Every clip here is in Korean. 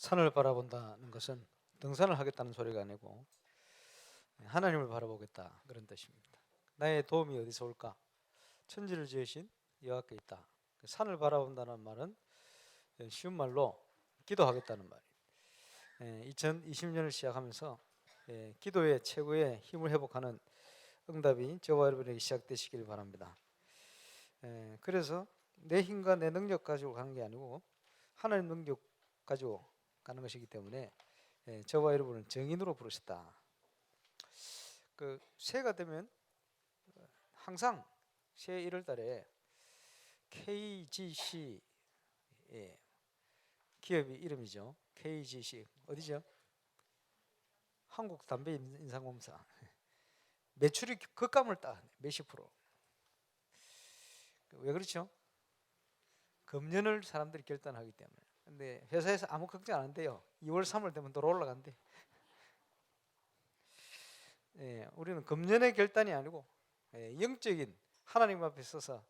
산을 바라본다는 것은 등산을 하겠다는 소리가 아니고 하나님을 바라보겠다 그런 뜻입니다. 나의 도움이 어디서 올까? 천지를 지으신 여호와께 있다. 산을 바라본다는 말은 쉬운 말로 기도하겠다는 말이에요. 2020년을 시작하면서 기도의 최고의 힘을 회복하는 응답이 저와 여러분에게 시작되시길 바랍니다. 그래서 내 힘과 내 능력 가지고 가는 게 아니고 하나님 능력 가지고 가는 것이기 때문에 저와 여러분은 정인으로 부르셨다. 그 새해가 되면 항상 새해 1월 달에 KGC 기업이 이름이죠. KGC 어디죠? 한국담배인상공사. 매출이 급감을 따 몇십 프로. 왜 그렇죠? 금년을 사람들이 결단하기 때문에. 근데 회사에서 아무 걱정 안 한대요. 2월 3월 되면 또 올라간대. 우리는 금년의 결단이 아니고 영적인 하나님 앞에 서서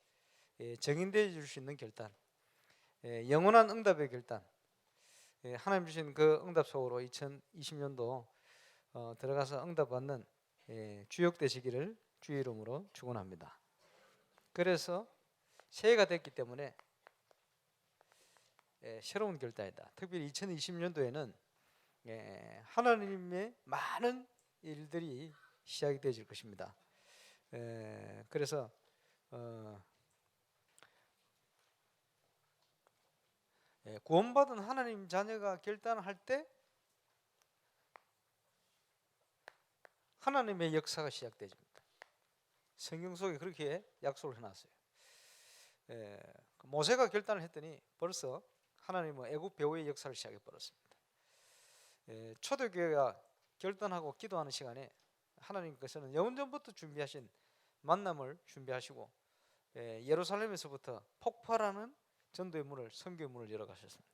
정인되어 줄 수 있는 결단, 영원한 응답의 결단, 하나님 주신 그 응답 속으로 2020년도 들어가서 응답받는 주역 되시기를 주의 이름으로 축원합니다. 그래서 새해가 됐기 때문에 새로운 결단이다. 특별히 2020년도에는 하나님의 많은 일들이 시작이 되어질 것입니다. 그래서 구원받은 하나님 자녀가 결단할 때 하나님의 역사가 시작되집니다. 성경 속에 그렇게 약속을 해놨어요. 모세가 결단을 했더니 벌써 하나님은 애굽 배후의 역사를 시작해 버렸습니다. 초대교회가 결단하고 기도하는 시간에 하나님께서는 영원전부터 준비하신 만남을 준비하시고 예루살렘에서부터 폭발하는 전도의 문을, 선교의 문을 열어가셨습니다.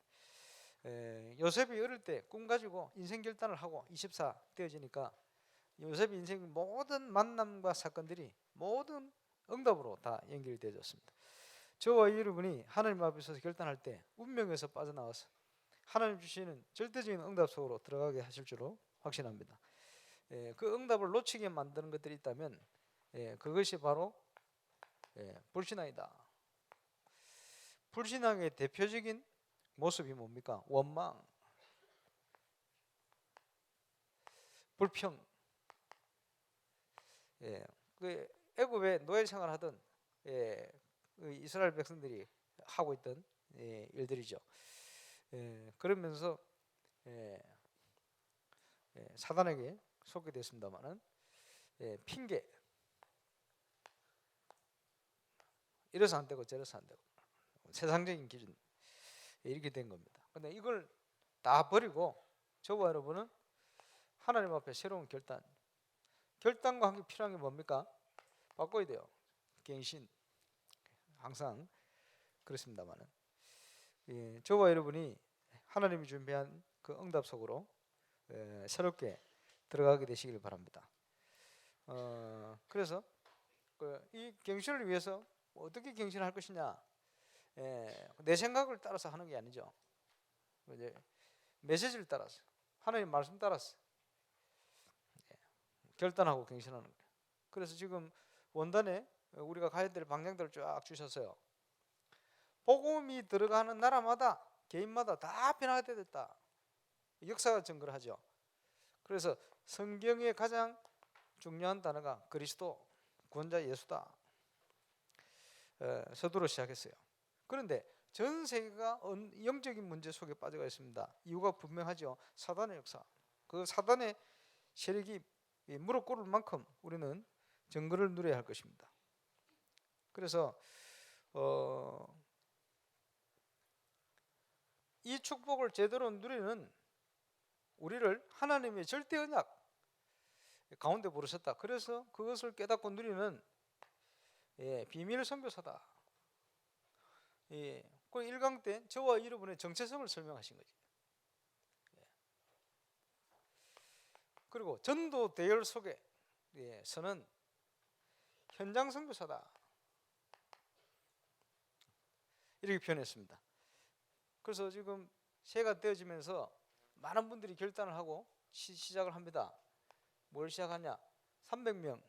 요셉이 어릴 때 꿈 가지고 인생 결단을 하고 24 되어지니까 요셉의 인생 모든 만남과 사건들이 모든 응답으로 다 연결되어졌습니다. 저와 여러분이 하나님 앞에 서서 결단할 때 운명에서 빠져나와서 하나님 주시는 절대적인 응답 속으로 들어가게 하실 줄로 확신합니다. 그 응답을 놓치게 만드는 것들이 있다면 그것이 바로 불신앙이다. 불신앙의 대표적인 모습이 뭡니까? 원망, 불평. 그 애굽에 노예 생활하던 이스라엘 백성들이 하고 있던 일들이죠. 그러면서 사단에게 속게 됐습니다만은 핑계, 이래서 안 되고 저래서 안 되고 세상적인 기준 이렇게 된 겁니다. 근데 이걸 다 버리고 저와 여러분은 하나님 앞에 새로운 결단과 함께 필요한 게 뭡니까? 바꿔야 돼요. 갱신. 항상 그렇습니다만은 저와 여러분이 하나님이 준비한 그 응답 속으로 새롭게 들어가게 되시길 바랍니다. 그래서 이 갱신을 위해서 어떻게 갱신할 것이냐, 내 생각을 따라서 하는 게 아니죠. 이제 메시지를 따라서, 하나님 말씀 따라서 결단하고 갱신하는 거예요. 그래서 지금 원단에 우리가 가야 될 방향들을 쫙 주셨어요. 복음이 들어가는 나라마다 개인마다 다 변화가 됐다. 역사가 증거를 하죠. 그래서 성경의 가장 중요한 단어가 그리스도, 구원자 예수다. 서두로 시작했어요. 그런데 전 세계가 영적인 문제 속에 빠져가 있습니다. 이유가 분명하죠. 사단의 역사. 그 사단의 세력이 무릎 꿇을 만큼 우리는 증거를 누려야 할 것입니다. 그래서 이 축복을 제대로 누리는 우리를 하나님의 절대 언약 가운데 부르셨다. 그래서 그것을 깨닫고 누리는 비밀 선교사다. 그 1강 때 저와 여러분의 정체성을 설명하신 거지. 그리고 전도 대열 속에서는 현장 선교사다. 이렇게 표현했습니다. 그래서 지금 새해가 되어지면서 많은 분들이 결단을 하고 시작을 합니다. 뭘 시작하냐? 300명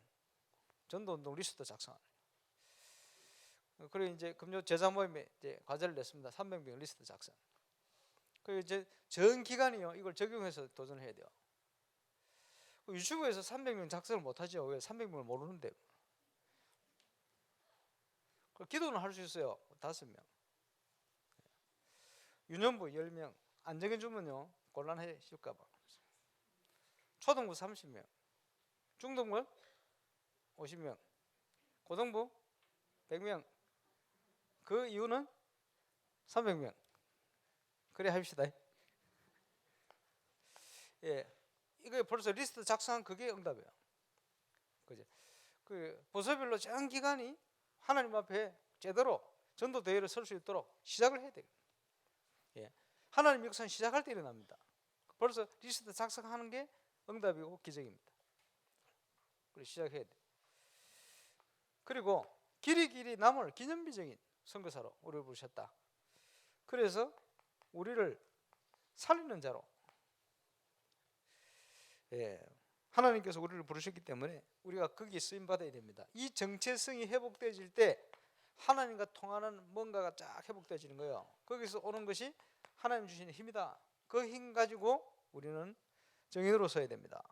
전도운동 리스트 작성하는. 그리고 이제 금요 제자 모임에 이제 과제를 냈습니다. 300명 리스트 작성. 그리고 이제 전 기간이요 이걸 적용해서 도전해야 돼요. 유튜브에서 300명 작성을 못하죠. 왜? 300명을 모르는데. 기도는 할 수 있어요. 5명. 유년부 10명. 안 정해주면요 곤란해질까봐. 초등부 30명. 중등부 50명. 고등부 100명. 그 이유는 300명. 그래 합시다. 예, 이거 벌써 리스트 작성한 그게 응답이에요. 그죠? 그 부서별로 전 기간이 하나님 앞에 제대로 전도 대회를 설 수 있도록 시작을 해야 돼요. 예, 하나님 역사는 시작할 때 일어납니다. 벌써 리스트 작성하는 게 응답이고 기적입니다. 그래서 시작해야 돼. 그리고 길이 남을 기념비적인 선교사로 우리를 부르셨다. 그래서 우리를 살리는 자로, 예, 하나님께서 우리를 부르셨기 때문에 우리가 거기에 쓰임 받아야 됩니다. 이 정체성이 회복되어질 때 하나님과 통하는 뭔가가 쫙 회복되어지는 거예요. 거기서 오는 것이 하나님 주시는 힘이다. 그 힘 가지고 우리는 정인으로 서야 됩니다.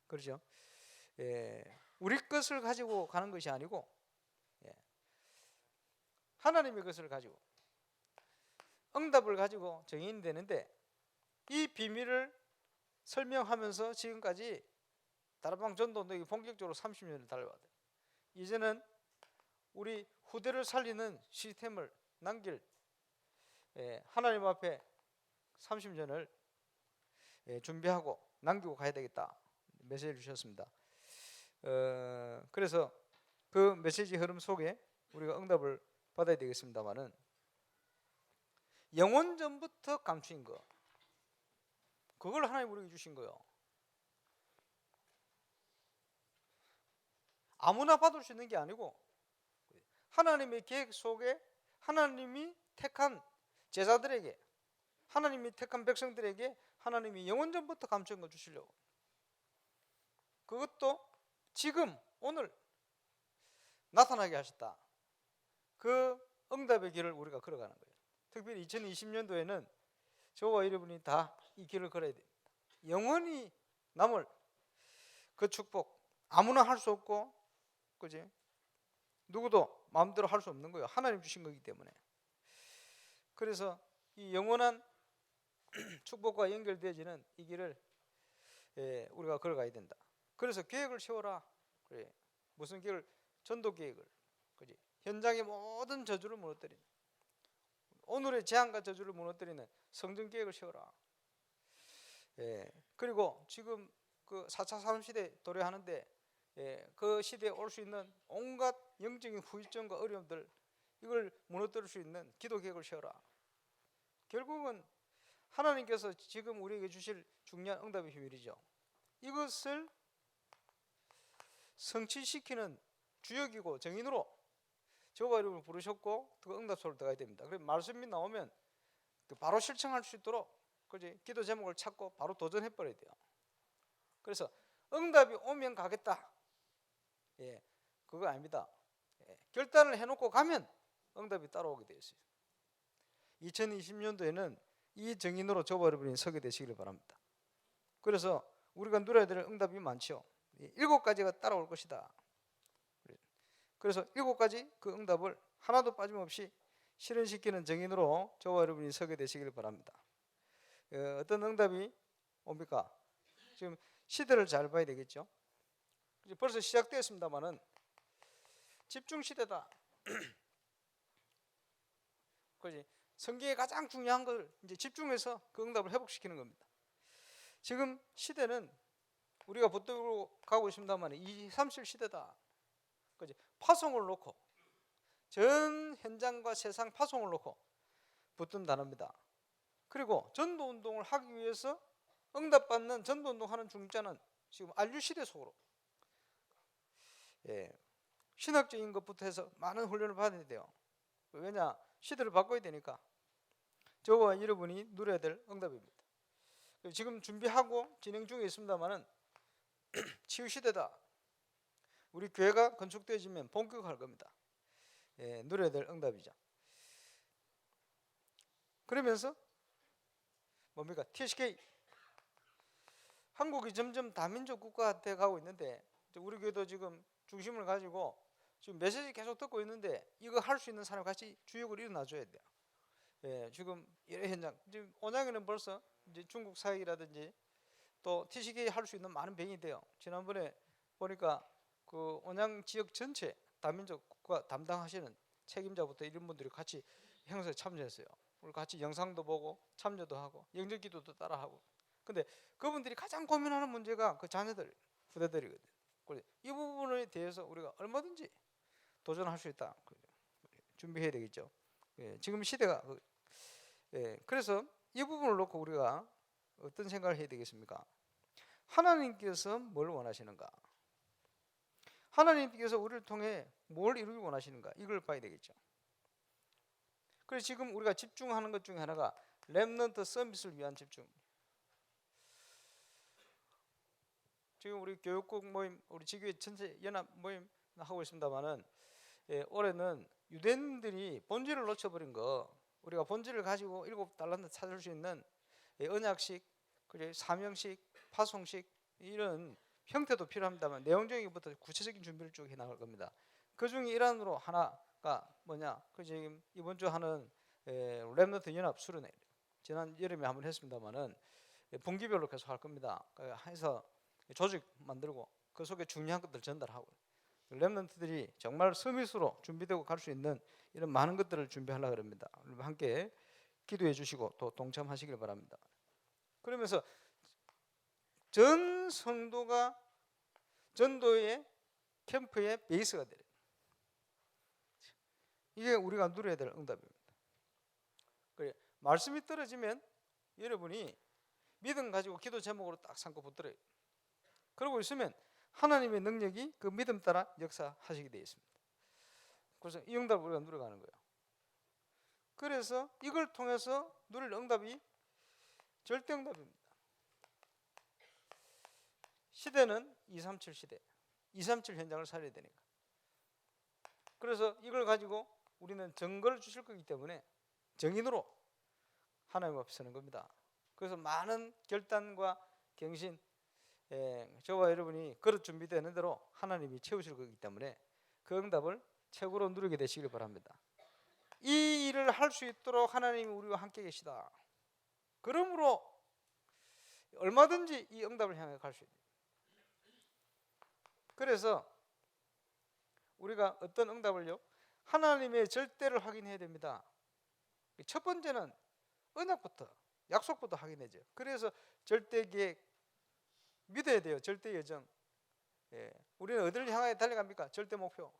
그렇죠? 예, 우리 것을 가지고 가는 것이 아니고, 예, 하나님의 것을 가지고 응답을 가지고 정인이 되는데, 이 비밀을 설명하면서 지금까지 다락방 전도운동이 본격적으로 30년을 달려왔다. 이제는 우리 후대를 살리는 시스템을 남길, 하나님 앞에 30년을 준비하고 남기고 가야 되겠다 메시지를 주셨습니다. 그래서 그 메시지 흐름 속에 우리가 응답을 받아야 되겠습니다만은, 영원전부터 감추인 거, 그걸 하나님 우리에게 주신 거예요. 아무나 받을 수 있는 게 아니고 하나님의 계획 속에 하나님이 택한 제자들에게, 하나님이 택한 백성들에게 하나님이 영원전부터 감추인 거 주시려고. 그것도 지금 오늘 나타나게 하셨다. 그 응답의 길을 우리가 걸어가는 거예요. 특별히 2020년도에는 저와 여러분이 다 이 길을 걸어야 됩니다. 영원히 남을 그 축복, 아무나 할 수 없고, 그지? 누구도 마음대로 할 수 없는 거예요. 하나님 주신 거기 때문에. 그래서 이 영원한 축복과 연결되어지는 이 길을 우리가 걸어가야 된다. 그래서 계획을 세워라. 그래. 무슨 계획을? 전도 계획을. 그지? 현장의 모든 저주를 무너뜨리는, 오늘의 재앙과 저주를 무너뜨리는 성전 계획을 세워라. 그리고 지금 그 4차 산업시대 도래하는데, 그 시대에 올 수 있는 온갖 영적인 후유증과 어려움들, 이걸 무너뜨릴 수 있는 기도 계획을 세워라. 결국은 하나님께서 지금 우리에게 주실 중요한 응답의 비밀이죠. 이것을 성취시키는 주역이고 정인으로 저와 여러분을 부르셨고 그 응답 속으로 들어가야 됩니다. 그래서 말씀이 나오면 바로 실천할 수 있도록, 그지? 기도 제목을 찾고 바로 도전해 버려야 돼요. 그래서 응답이 오면 가겠다, 그거 아닙니다. 결단을 해놓고 가면 응답이 따라오게 되어 있어요. 2020년도에는 이 정인으로 저와 여러분이 서게 되시기를 바랍니다. 그래서 우리가 누려야 될 응답이 많죠. 7가지가 따라올 것이다. 그래서 7가지 그 응답을 하나도 빠짐없이 실현시키는 정인으로 저와 여러분이 서게 되시기를 바랍니다. 어떤 응답이 옵니까? 지금 시대를 잘 봐야 되겠죠. 벌써 시작되었습니다만은 집중 시대다. 그지? 성경의 가장 중요한 걸 이제 집중해서 그 응답을 회복시키는 겁니다. 지금 시대는 우리가 붙들고 가고 있습니다만 237 시대다. 그지? 파송을 놓고, 전 현장과 세상 파송을 놓고 붙든 단어입니다. 그리고 전도 운동을 하기 위해서 응답받는 전도 운동하는 중자는 지금 안류 시대 속으로, 신학적인 것부터 해서 많은 훈련을 받아야 돼요. 왜냐? 시대를 바꿔야 되니까. 저와 여러분이 누려야 될 응답입니다. 지금 준비하고 진행 중에 있습니다만은 치유 시대다. 우리 교회가 건축되어지면 본격화할 겁니다. 누려야 될 응답이죠. 그러면서 뭡니까? TSK 한국이 점점 다민족 국가가 돼 가고 있는데 우리 교회도 지금 중심을 가지고 지금 메시지 계속 듣고 있는데 이거 할 수 있는 사람 같이 주역을 일어나줘야 돼요. 지금 이런 현장 지금 온양에는 벌써 이제 중국 사역이라든지 또 TCK 할 수 있는 많은 병이 돼요. 지난번에 보니까 그 온양 지역 전체 다민족 국가 담당하시는 책임자부터 이런 분들이 같이 행사에 참여했어요. 우리 같이 영상도 보고 참여도 하고 영접기도도 따라하고. 근데 그분들이 가장 고민하는 문제가 그 자녀들, 후대들이거든. 이 부분에 대해서 우리가 얼마든지 도전할 수 있다. 준비해야 되겠죠. 지금 시대가 그래서 이 부분을 놓고 우리가 어떤 생각을 해야 되겠습니까? 하나님께서 뭘 원하시는가? 하나님께서 우리를 통해 뭘 이루기 원하시는가? 이걸 봐야 되겠죠. 그래서 지금 우리가 집중하는 것 중에 하나가 렘넌트 서밋을 위한 집중. 지금 우리 교육국 모임, 우리 지교회 전체 연합 모임 하고 있습니다만은 올해는 유대인들이 본질을 놓쳐버린 거, 우리가 본질을 가지고 7달란트 찾을 수 있는 언약식, 그리고 사명식, 파송식 이런 형태도 필요합니다만 내용적인부터 구체적인 준비를 쭉 해나갈 겁니다. 그 중에 일환으로 하나가 뭐냐? 그 지금 이번 주 하는 렘넌트 연합 수련회 지난 여름에 한번 했습니다만은 분기별로 계속 할 겁니다. 해서 조직 만들고 그 속에 중요한 것들 전달하고 렘넌트들이 정말 서밋으로 준비되고 갈 수 있는 이런 많은 것들을 준비하려고 합니다. 함께 기도해 주시고 또 동참하시길 바랍니다. 그러면서 전 성도가 전도의 캠프의 베이스가 되는 이게 우리가 누려야 될 응답입니다. 그래, 말씀이 떨어지면 여러분이 믿음 가지고 기도 제목으로 딱 삼고 붙들어요. 그러고 있으면 하나님의 능력이 그 믿음 따라 역사하시게 되어 있습니다. 그래서 이 응답을 우리가 누려가는 거예요. 그래서 이걸 통해서 누릴 응답이 절대 응답입니다. 시대는 237 시대, 237 현장을 살려야 되니까. 그래서 이걸 가지고 우리는 증거를 주실 거기 때문에 정인으로 하나님 앞에 서는 겁니다. 그래서 많은 결단과 경신, 저와 여러분이 그릇 준비되는 대로 하나님이 채우실 거기 때문에 그 응답을 최고로 누리게 되시길 바랍니다. 이 일을 할 수 있도록 하나님이 우리와 함께 계시다. 그러므로 얼마든지 이 응답을 향해 갈 수 있다. 그래서 우리가 어떤 응답을요? 하나님의 절대를 확인해야 됩니다. 첫 번째는 언약부터, 약속부터 확인해야죠. 그래서 절대 계획 믿어야 돼요. 절대 예정. 우리는 어디를 향해 달려갑니까? 절대 목표.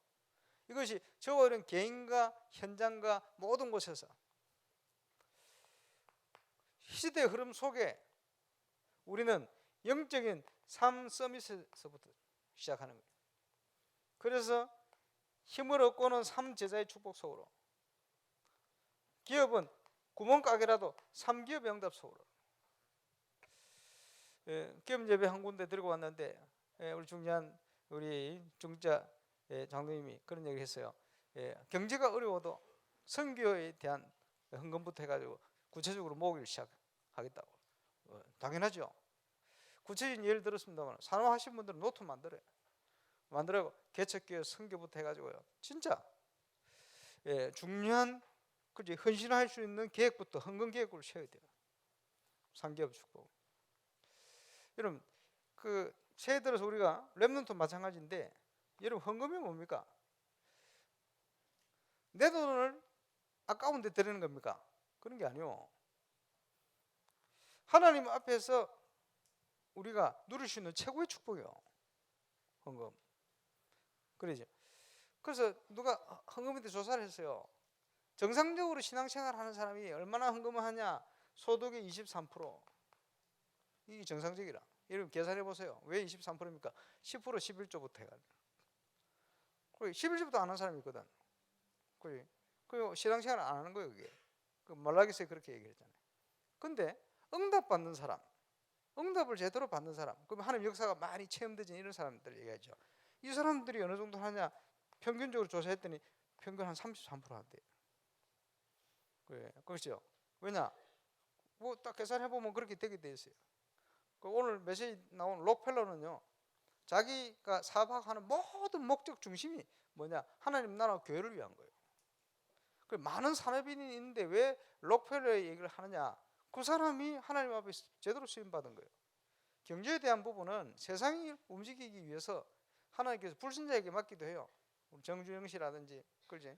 이것이 저와 이런 개인과 현장과 모든 곳에서 시대의 흐름 속에 우리는 영적인 삶 서밋에서부터 시작하는 거예요. 그래서 힘을 얻고는 삶 제자의 축복 속으로, 기업은 구멍가게라도 3기업의 응답 속으로. 기업 예배 한 군데 들고 왔는데 우리 중요한 우리 중자 장로님이 그런 얘기를 했어요. 경제가 어려워도 선교에 대한 헌금부터 해가지고 구체적으로 모으기를 시작하겠다고. 당연하죠. 구체적인 예를 들었습니다만 산업하신 분들은 노트 만들어고 개척교회 선교부터 해가지고요. 진짜 중요한 그지 헌신할 수 있는 계획부터 헌금 계획을 세워야 돼요. 3기업 축복. 여러분 그 새해 들어서 우리가 렘넌트 마찬가지인데 여러분 헌금이 뭡니까? 내 돈을 아까운 데 드리는 겁니까? 그런 게 아니요. 하나님 앞에서 우리가 누릴 수 있는 최고의 축복이요. 헌금. 그러죠. 그래서 누가 헌금에 대해 조사를 했어요. 정상적으로 신앙생활 하는 사람이 얼마나 헌금을 하냐? 소득의 23%. 이게 정상적이라. 여러분 계산해 보세요. 왜 23%입니까? 10% 11조부터 해가지고. 11조부터 안 하는 사람이 있거든. 그리고 신앙생활 안 하는 거예요. 그게. 그 말라기서에 그렇게 얘기했잖아요. 근데 응답받는 사람, 응답을 제대로 받는 사람, 그럼 하나님 역사가 많이 체험되진 이런 사람들 얘기하죠. 이 사람들이 어느 정도 하냐? 평균적으로 조사했더니 평균 한 33% 한대요. 그래, 그렇죠. 왜냐? 뭐 딱 계산해 보면 그렇게 되게 돼 있어요. 오늘 메시지 나온 록펠러는요, 자기가 사박하는 모든 목적 중심이 뭐냐? 하나님 나라 교회를 위한 거예요. 많은 산업인이 있는데 왜 록펠러의 얘기를 하느냐? 그 사람이 하나님 앞에 제대로 쓰임 받은 거예요. 경제에 대한 부분은 세상이 움직이기 위해서 하나님께서 불신자에게 맡기도 해요. 정주영 씨라든지, 그렇지?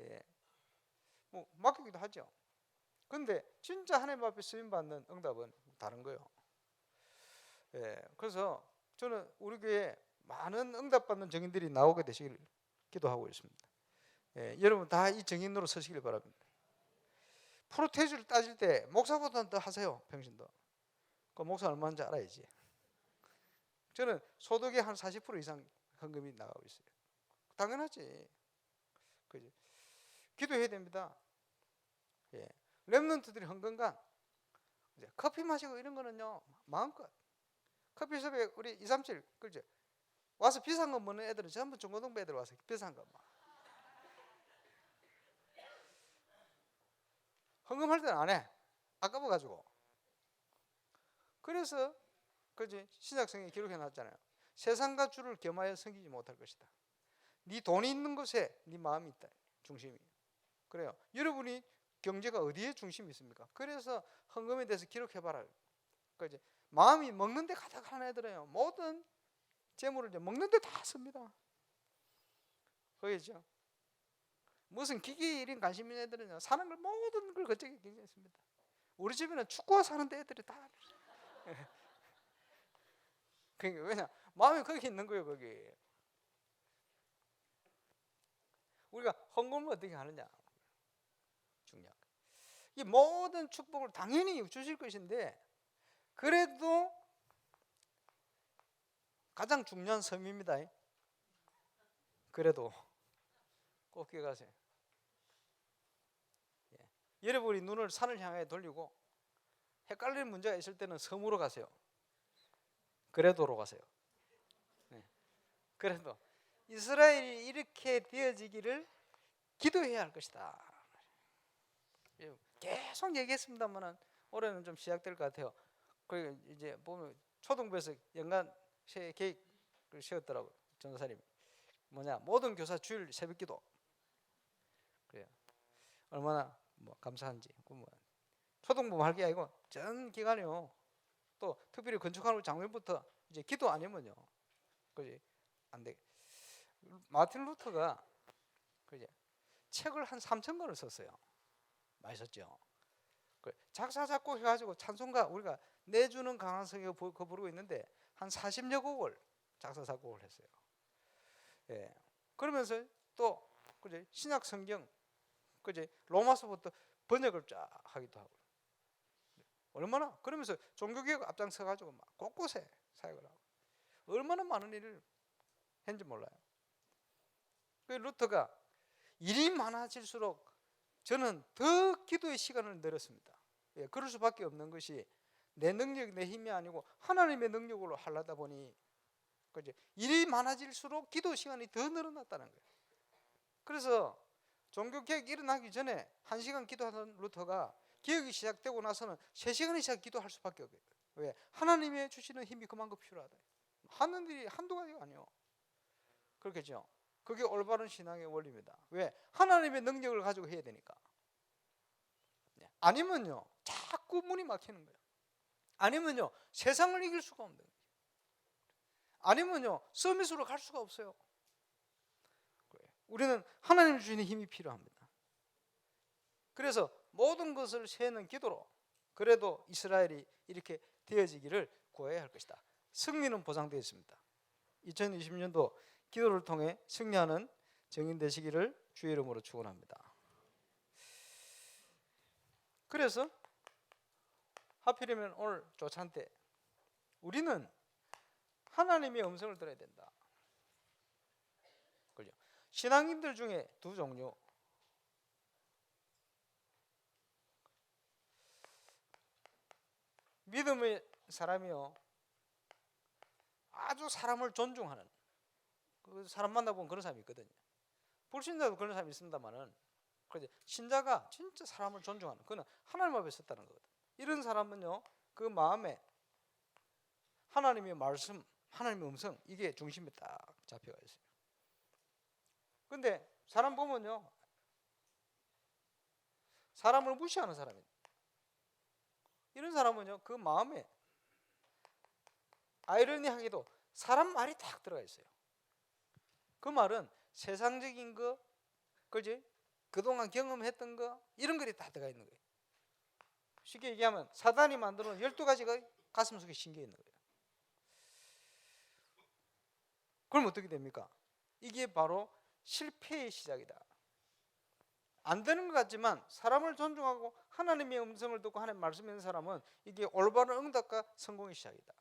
예, 뭐 맡기기도 하죠. 근데 진짜 하나님 앞에 쓰임 받는 응답은 다른 거예요. 예, 그래서 저는 우리 교회에 많은 응답받는 증인들이 나오게 되시길 기도하고 있습니다. 예, 여러분 다 이 증인으로 서시길 바랍니다. 프로테이즈를 따질 때 목사보다는 더 하세요. 평신도. 그 목사 얼마인지 알아야지. 저는 소득의 한 40% 이상 헌금이 나가고 있어요. 당연하지. 그지? 기도해야 됩니다. 예. 렘넌트들이 헌금관 커피 마시고 이런 거는요 마음껏 커피숍에 우리 237 그죠? 와서 비싼 거 먹는 애들은 전부 중고등부 애들 와서 비싼 거 막. 헌금할 때는 안 해. 아까워가지고. 그래서 그지 신약성에 기록해 놨잖아요. 세상과 주를 겸하여 섬기지 못할 것이다. 네 돈이 있는 곳에 네 마음이 있다. 중심이. 그래요. 여러분이 경제가 어디에 중심이 있습니까? 그래서 헌금에 대해서 기록해봐라. 그지 마음이 먹는데 가득한 애들은요 모든 재물을 이제 먹는데 다 씁니다. 그렇죠? 무슨 기기 일인 관심 있는 애들은요 사는 걸 모든 걸 그쪽에 굉장히 씁니다. 우리 집에는 축구화 사는데 애들이 다 그러니까 왜냐 마음이 거기 있는 거예요. 거기 우리가 헌금을 어떻게 하느냐 중요한 거예요. 이 모든 축복을 당연히 주실 것인데 그래도 가장 중요한 섬입니다. 그래도 꼭 기억하세요. 예. 여러분이 눈을 산을 향해 돌리고 헷갈리는 문제가 있을 때는 섬으로 가세요. 그래도로 가세요. 네. 그래도 이스라엘이 이렇게 되어지기를 기도해야 할 것이다. 계속 얘기했습니다만은 올해는 좀 시작될 것 같아요. 그리고 이제 보면 초등부에서 연간 계획을 세웠더라고요. 전도사님 뭐냐 모든 교사 주일 새벽기도. 그래요. 얼마나 뭐 감사한지. 뭐 초등부 할 게 아니고 전 기간이요. 또 특별히 건축하는 장면부터 이제 기도 아니면요, 그지 안 돼. 마틴 루터가 그지 책을 한 3,000권을 썼어요. 많이 썼죠. 작사 작곡 해가지고 찬송가 우리가 내주는 강한성이 그 부르고 있는데 한 40여 곡을 작사 작곡을 했어요. 예. 그러면서 또 그지 신약 성경 그지 로마서부터 번역을 쫙 하기도 하고. 얼마나 그러면서 종교개혁 앞장서 가지고 막 곳곳에 사역을 하고 얼마나 많은 일을 했는지 몰라요. 그 루터가 일이 많아질수록 저는 더 기도의 시간을 늘었습니다. 예, 그럴 수밖에 없는 것이 내 능력, 내 힘이 아니고 하나님의 능력으로 하려다 보니 그죠? 일이 많아질수록 기도 시간이 더 늘어났다는 거예요. 그래서 종교개혁이 일어나기 전에 1시간 기도하던 루터가 개혁이 시작되고 나서는 3시간 이상 기도할 수밖에 없어요. 왜? 하나님의 주시는 힘이 그만큼 필요하다. 하는 일이 한두 가지가 아니에요. 그렇겠죠? 그게 올바른 신앙의 원리입니다. 왜? 하나님의 능력을 가지고 해야 되니까. 아니면요 자꾸 문이 막히는 거예요. 아니면요 세상을 이길 수가 없는 거예요. 아니면요 서밋으로 갈 수가 없어요. 우리는 하나님 주시는 힘이 필요합니다. 그래서 모든 것을 세는 기도로 그래도 이스라엘이 이렇게 되어지기를 구해야 할 것이다. 승리는 보장되어 있습니다. 2020년도 기도를 통해 승리하는 증인 되시기를 주의 이름으로 축원합니다. 그래서 하필이면 오늘 조찬 때 우리는 하나님의 음성을 들어야 된다. 그죠? 신앙인들 중에 두 종류. 믿음의 사람이요 아주 사람을 존중하는 그 사람 만나보면 그런 사람이 있거든요. 불신자도 그런 사람이 있습니다만은 신자가 진짜 사람을 존중하는 그는 하나님 앞에 섰다는 거거든. 이런 사람은요 그 마음에 하나님의 말씀, 하나님의 음성 이게 중심에 딱 잡혀가 있어요. 근데 사람 보면요 사람을 무시하는 사람이에요. 이런 사람은요 그 마음에 아이러니하게도 사람 말이 딱 들어가 있어요. 그 말은 세상적인 거, 그지? 그동안 경험했던 거 이런 것이 다 들어가 있는 거예요. 쉽게 얘기하면 사단이 만들어 놓은 12가지가 가슴속에 심겨 있는 거예요. 그럼 어떻게 됩니까? 이게 바로 실패의 시작이다. 안 되는 것 같지만 사람을 존중하고 하나님의 음성을 듣고 하나님의 말씀을 있는 사람은 이게 올바른 응답과 성공의 시작이다.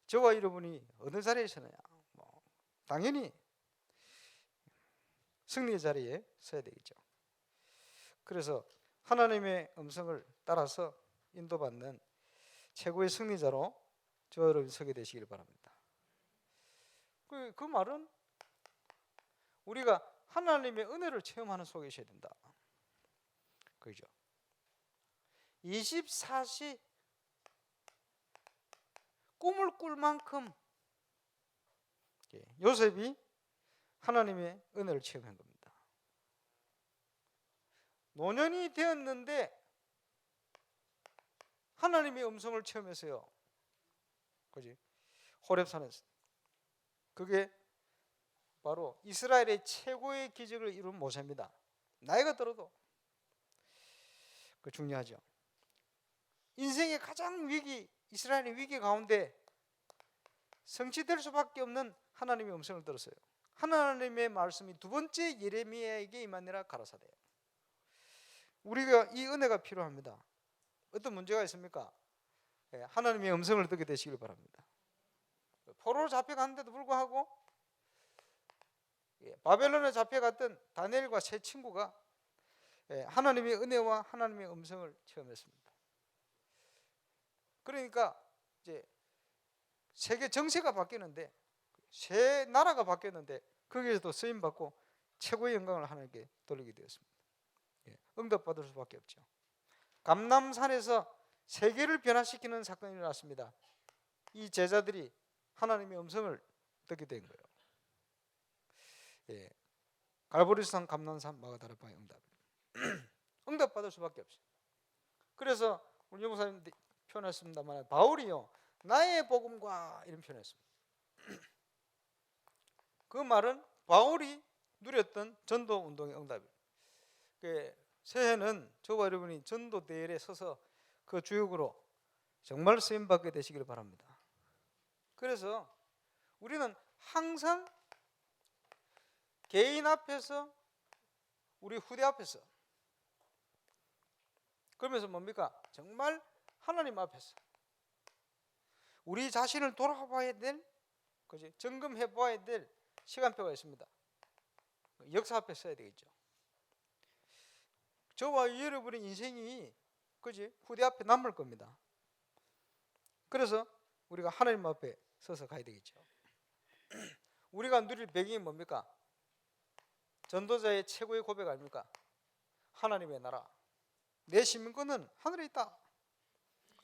저와 여러분이 어느 자리에 서느냐? 당연히 승리의 자리에 서야 되겠죠. 그래서 하나님의 음성을 따라서 인도받는 최고의 승리자로 저와 여러분이 서게 되시길 바랍니다. 그 말은 우리가 하나님의 은혜를 체험하는 속에 있어야 된다. 그죠? 24시 꿈을 꿀 만큼 요셉이 하나님의 은혜를 체험한 겁니다. 노년이 되었는데 하나님의 음성을 체험했어요. 그지? 호렙산에서. 그게 바로 이스라엘의 최고의 기적을 이룬 모세입니다. 나이가 들어도 그 중요하죠. 인생의 가장 위기, 이스라엘의 위기 가운데 성취될 수밖에 없는 하나님의 음성을 들었어요. 하나님의 말씀이 두 번째 예레미야에게 임하니라 가라사대. 우리가 이 은혜가 필요합니다. 어떤 문제가 있습니까? 하나님의 음성을 듣게 되시길 바랍니다. 포로로 잡혀갔는데도 불구하고 바벨론에 잡혀갔던 다니엘과 세 친구가 하나님의 은혜와 하나님의 음성을 체험했습니다. 그러니까 이제 세계 정세가 바뀌는데 새 나라가 바뀌었는데 거기에서도 쓰임 받고 최고의 영광을 하나님께 돌리게 되었습니다. 응답받을 수밖에 없죠. 감람산에서 세계를 변화시키는 사건이 일어났습니다. 이 제자들이 하나님의 음성을 듣게 된 거예요. 갈보리산, 감람산, 마가다라바의 응답. 응답받을 수밖에 없어요. 그래서 우리 영목사님 표현했습니다만 바울이요 나의 복음과 이런 표현했습니다. 그 말은 바울이 누렸던 전도 운동의 응답이에요. 새해는 저와 여러분이 전도 대열에 서서 그 주역으로 정말 쓰임 받게 되시길 바랍니다. 그래서 우리는 항상 개인 앞에서 우리 후대 앞에서 그러면서 뭡니까? 정말 하나님 앞에서 우리 자신을 돌아봐야 될, 그지? 점검해 봐야 될 시간표가 있습니다. 역사 앞에 서야 되겠죠. 저와 여러분의 인생이, 그지? 후대 앞에 남을 겁니다. 그래서 우리가 하나님 앞에 서서 가야 되겠죠. 우리가 누릴 배경이 뭡니까? 전도자의 최고의 고백 아닙니까? 하나님의 나라, 내 시민권은 하늘에 있다.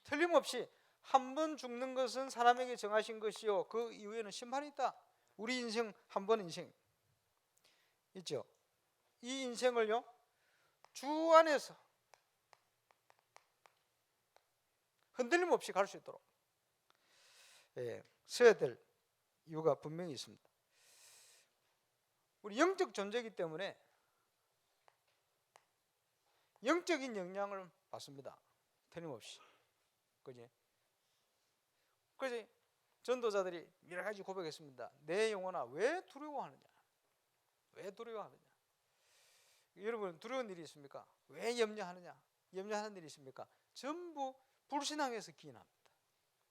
틀림없이 한 번 죽는 것은 사람에게 정하신 것이요 그 이후에는 심판이 있다. 우리 인생 한 번 인생 있죠. 이 인생을요 주 안에서 흔들림 없이 갈 수 있도록 서야 될 이유가 분명히 있습니다. 우리 영적 존재이기 때문에 영적인 영향을 받습니다. 틀림없이. 그지? 그래서 전도자들이 여러 가지 고백했습니다. 내 영혼아 왜 두려워하느냐? 왜 두려워하느냐? 여러분 두려운 일이 있습니까? 왜 염려하느냐? 염려하는 일이 있습니까? 전부 불신앙에서 기인합니다.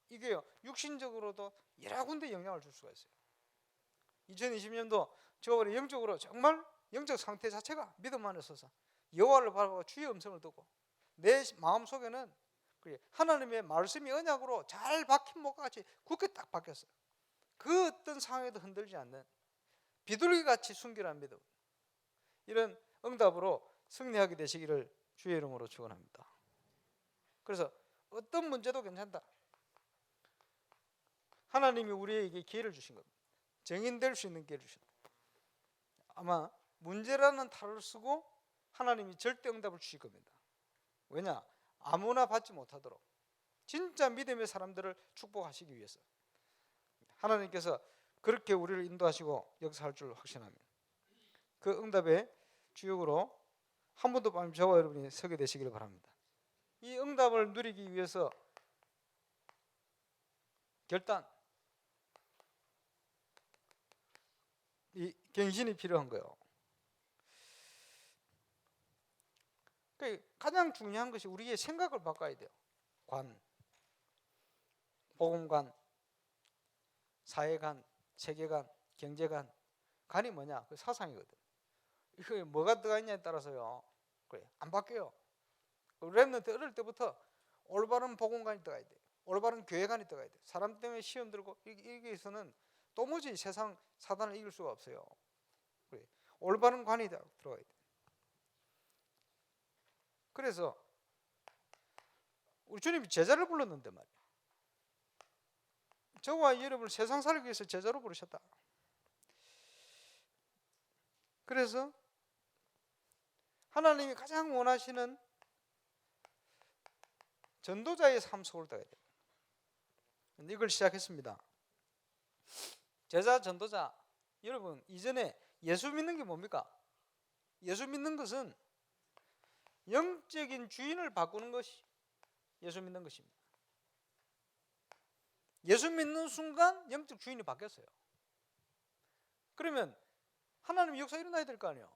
이게요 육신적으로도 여러 군데 영향을 줄 수가 있어요. 2020년도 저번에 영적으로 정말 영적 상태 자체가 믿음 안에 서서 여호와를 바라보고 주의 음성을 듣고 내 마음속에는 하나님의 말씀이 언약으로 잘 박힌 목과 같이 굳게 딱 박혔어요. 그 어떤 상황에도 흔들지 않는 비둘기같이 순결한 믿음, 이런 응답으로 승리하게 되시기를 주의 이름으로 축원합니다. 그래서 어떤 문제도 괜찮다. 하나님이 우리에게 기회를 주신 겁니다. 증인될 수 있는 기회를 주셨다. 아마 문제라는 탈을 쓰고 하나님이 절대 응답을 주실 겁니다. 왜냐? 아무나 받지 못하도록 진짜 믿음의 사람들을 축복하시기 위해서 하나님께서 그렇게 우리를 인도하시고 역사할 줄 확신합니다. 그 응답의 주역으로 한 번도 밤 저와 여러분이 서게 되시기를 바랍니다. 이 응답을 누리기 위해서 결단, 이 갱신이 필요한 거예요. 가장 중요한 것이 우리의 생각을 바꿔야 돼요. 관, 복음관, 사회관, 세계관, 경제관. 관이 뭐냐? 그 사상이거든. 이거 뭐가 들어가 있냐에 따라서요, 그래 안 바뀌어요. 렘넌트 어릴 때부터 올바른 복음관이 들어가야 돼. 올바른 교회관이 들어가야 돼. 사람 때문에 시험 들고 여기에서는 도무지 세상 사단을 이길 수가 없어요. 그래 올바른 관이 들어가야 돼. 그래서 우리 주님이 제자를 불렀는데 말이야. 저와 여러분을 세상 살기 위해서 제자로 부르셨다. 그래서 하나님이 가장 원하시는 전도자의 삶 속을 따야 돼요. 이걸 시작했습니다. 제자, 전도자. 여러분, 이전에 예수 믿는 게 뭡니까? 예수 믿는 것은 영적인 주인을 바꾸는 것이 예수 믿는 것입니다. 예수 믿는 순간 영적 주인이 바뀌었어요. 그러면 하나님의 역사 일어나야 될 거 아니에요.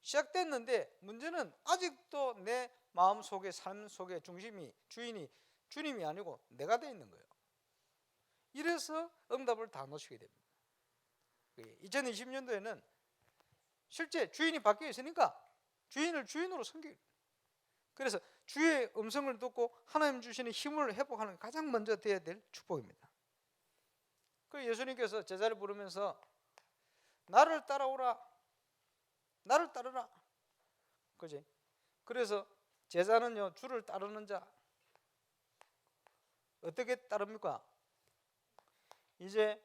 시작됐는데 문제는 아직도 내 마음 속에, 삶 속에 중심이, 주인이 주님이 아니고 내가 돼 있는 거예요. 이래서 응답을 다 놓치게 됩니다. 2020년도에는 실제 주인이 바뀌어 있으니까 주인을 주인으로 섬기고, 그래서 주의 음성을 듣고 하나님 주시는 힘을 회복하는 게 가장 먼저 되어야 될 축복입니다. 그 예수님께서 제자를 부르면서 나를 따라오라, 나를 따르라, 그지? 그래서 제자는요, 주를 따르는 자. 어떻게 따릅니까? 이제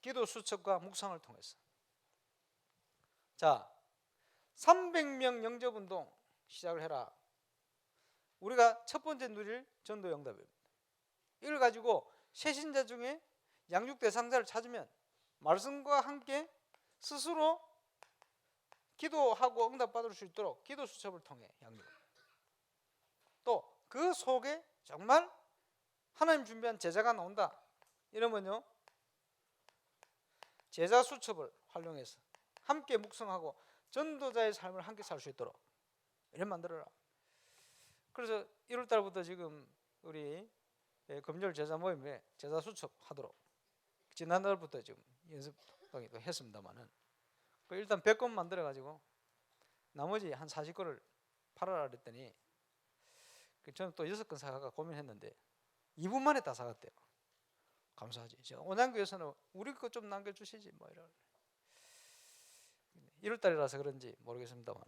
기도 수첩과 묵상을 통해서. 자, 300명 영접운동 시작을 해라. 우리가 첫 번째 누릴 전도 응답입니다. 이걸 가지고 새신자 중에 양육 대상자를 찾으면 말씀과 함께 스스로 기도하고 응답받을 수 있도록 기도 수첩을 통해 양육. 또 그 속에 정말 하나님 준비한 제자가 나온다. 이러면요, 제자 수첩을 활용해서 함께 묵상하고 전도자의 삶을 함께 살 수 있도록 이래 만들어라. 그래서 1월 달부터 지금 우리 금요일 제자 모임에 제자 수첩 하도록 지난달부터 지금 연습도 했습니다만은 일단 100권 만들어 가지고 나머지 한 40권을 팔아라 그랬더니 저는 또 6권 사갈까 고민했는데 2분 만에 다 사갔대요. 감사하지. 온양교에서는 우리 거 좀 남겨주시지 뭐 이런. 1월 달이라서 그런지 모르겠습니다만